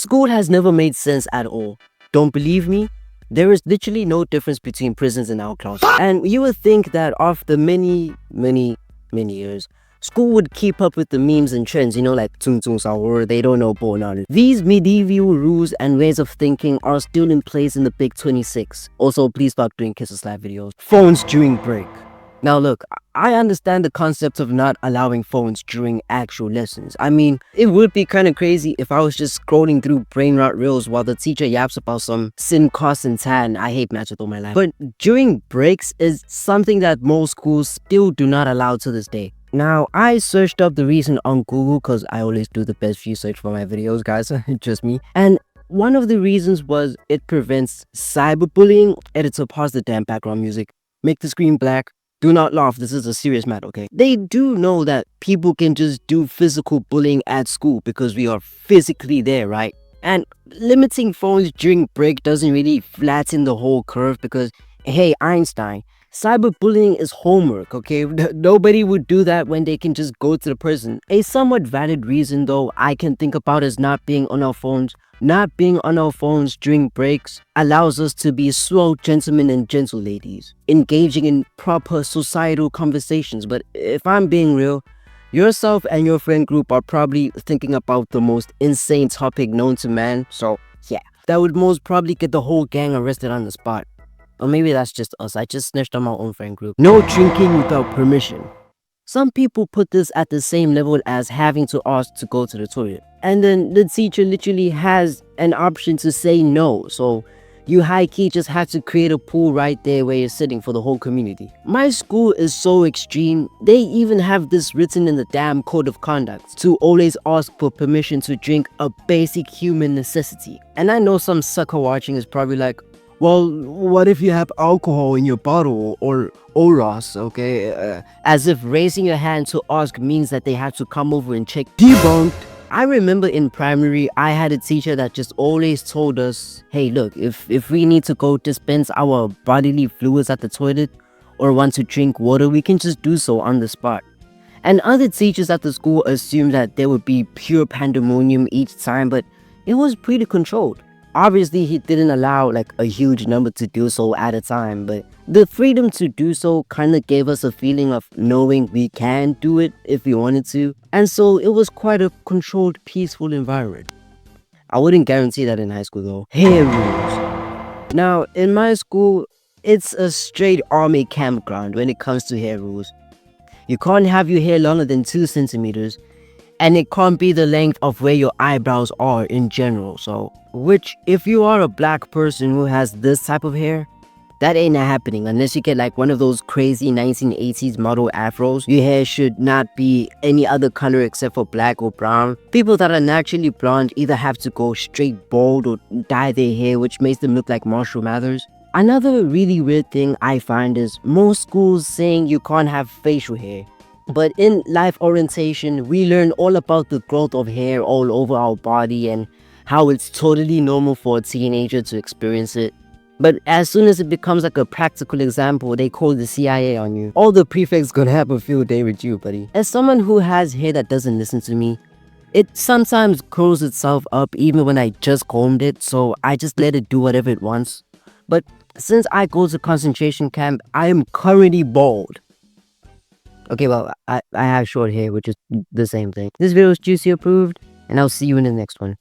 School has never made sense at all. Don't believe me? There is literally no difference between prisons and our class. And you would think that after many years, school would keep up with the memes and trends, like Tung Tung Sahur, they don't know Bonal. These medieval rules and ways of thinking are still in place in the Big 26. Also, please stop doing kiss or slap videos. Phones during break. Now look, I understand the concept of not allowing phones during actual lessons. I mean, it would be kind of crazy if I was just scrolling through brain rot reels while the teacher yaps about some sin, cost, and tan. I hate match with all my life. But during breaks is something that most schools still do not allow to this day. Now, I searched up the reason on Google because I always do the best research for my videos, guys. Just me. And one of the reasons was it prevents cyberbullying. Editor, pause the damn background music. Make the screen black. Do not laugh, this is a serious matter, okay? They do know that people can just do physical bullying at school because we are physically there, right? And limiting phones during break doesn't really flatten the whole curve because, hey, Einstein, cyberbullying is homework, okay? Nobody would do that when they can just go to the prison. A somewhat valid reason, though, I can think about is not being on our phones. Not being on our phones during breaks allows us to be swell gentlemen and gentle ladies, engaging in proper societal conversations. But if I'm being real, yourself and your friend group are probably thinking about the most insane topic known to man. So yeah, that would most probably get the whole gang arrested on the spot. Or maybe that's just us. I just snitched on my own friend group. No drinking without permission. Some people put this at the same level as having to ask to go to the toilet. And then the teacher literally has an option to say no. So you high-key just have to create a pool right there where you're sitting for the whole community. My school is so extreme. They even have this written in the damn code of conduct to always ask for permission to drink, a basic human necessity. And I know some sucker watching is probably like, well, what if you have alcohol in your bottle or Oros, okay? As if raising your hand to ask means that they have to come over and check. Debunked. I remember in primary, I had a teacher that just always told us, hey, look, if we need to go dispense our bodily fluids at the toilet or want to drink water, we can just do so on the spot. And other teachers at the school assumed that there would be pure pandemonium each time, but it was pretty controlled. Obviously, he didn't allow like a huge number to do so at a time, but the freedom to do so kind of gave us a feeling of knowing we can do it if we wanted to. And so it was quite a controlled, peaceful environment. I wouldn't guarantee that in high school though. Hair rules. Now, in my school, it's a straight army campground when it comes to hair rules. You can't have your hair longer than 2 centimeters. And it can't be the length of where your eyebrows are in general. So, which if you are a black person who has this type of hair, that ain't happening unless you get like one of those crazy 1980s model afros. Your hair should not be any other color except for black or brown. People that are naturally blonde either have to go straight bald or dye their hair, which makes them look like Marshall Mathers. Another really weird thing I find is most schools saying you can't have facial hair. But in life orientation, we learn all about the growth of hair all over our body and how it's totally normal for a teenager to experience it. But as soon as it becomes like a practical example, they call the CIA on you. All the prefects gonna have a field day with you, buddy. As someone who has hair that doesn't listen to me, it sometimes curls itself up even when I just combed it, so I just let it do whatever it wants. But since I go to concentration camp, I am currently bald. Okay, well, I have short hair, which is the same thing. This video is Juicy approved, and I'll see you in the next one.